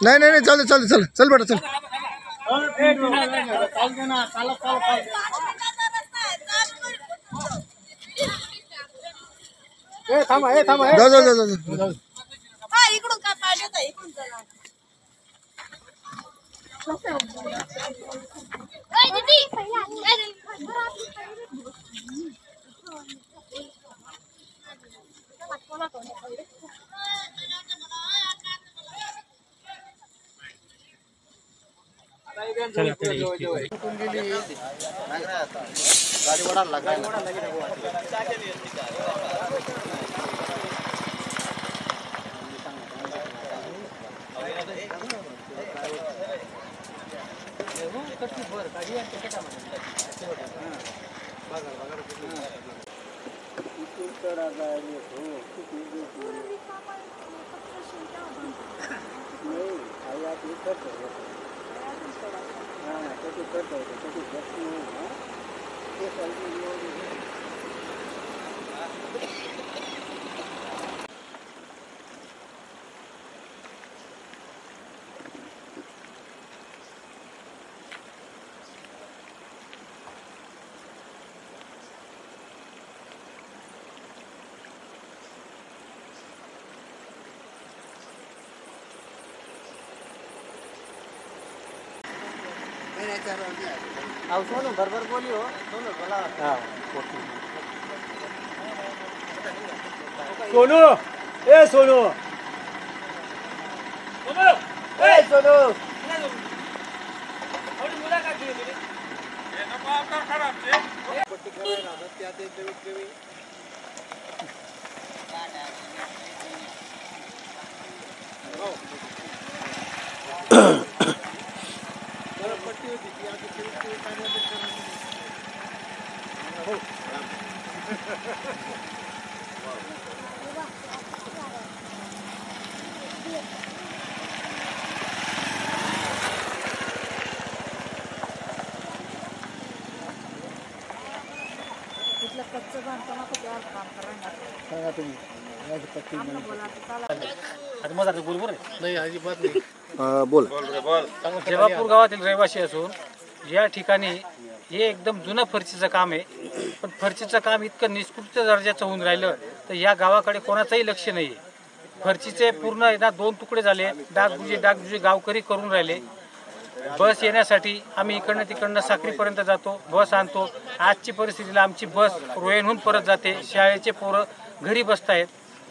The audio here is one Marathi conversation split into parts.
नहीं नहीं नहीं चल चल चल चल बेटा चल। जाओ जाओ जाओ जाओ। इकडून काय पाहिजे इकडून चला। गाड़ी बड़ा लगा सोनू बरबर बोलियो सोनू बोला सोनू ए सोनू ए सोनू थोड़ी मुलाकात केली तुम्ही हे नको आपला खराब छे पट्टी करायला ना त्या ते देवी बोल। जेवापूर गावातील रहिवासी असून या ठिकाणी हे एकदम जुनं फरशीचं काम आहे, पण फरशीचं काम इतकं निष्कृत दर्जाचं होऊन राहिलं तर या गावाकडे कोणाचंही लक्ष नाही आहे। फरशीचे पूर्ण एकदा 2 तुकडे झाले, डागडुजी गावकरी करून राहिले। बस येण्यासाठी आम्ही इकडनं तिकडनं साखरीपर्यंत जातो, बस आणतो। आजची परिस्थितीला आमची बस रोयणहून परत जाते, शाळेचे पोरं घरी बसतायत,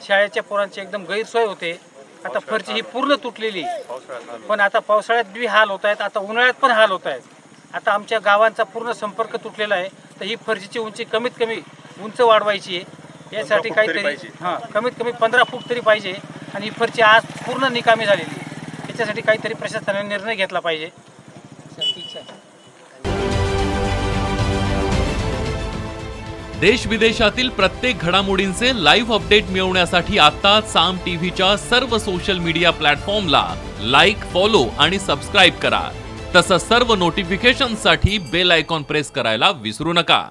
शाळेच्या पोरांची एकदम गैरसोय होते। आता फरशी ही पूर्ण तुटलेली, पण आता पावसाळ्यात बी हाल होत आहेत, आता उन्हाळ्यात पण हाल होत आहेत। आता आमच्या गावांचा पूर्ण संपर्क तुटलेला आहे, तर ही फरशीची उंची कमीत कमी उंच वाढवायची आहे। यासाठी काहीतरी कमीत कमी 15 फूट तरी पाहिजे, आणि ही फरशी आज पूर्ण निकामी झालेली आहे। याच्यासाठी काहीतरी प्रशासनाने निर्णय घेतला पाहिजे। देश विदेशातील प्रत्येक घडामोडींचे लाईव्ह अपडेट मिळवण्यासाठी आता साम टीव्हीच्या सर्व सोशल मीडिया प्लॅटफॉर्मला लाईक, फॉलो आणि सबस्क्राईब करा। तसंच सर्व नोटिफिकेशनसाठी बेल आयकॉन प्रेस करायला विसरू नका।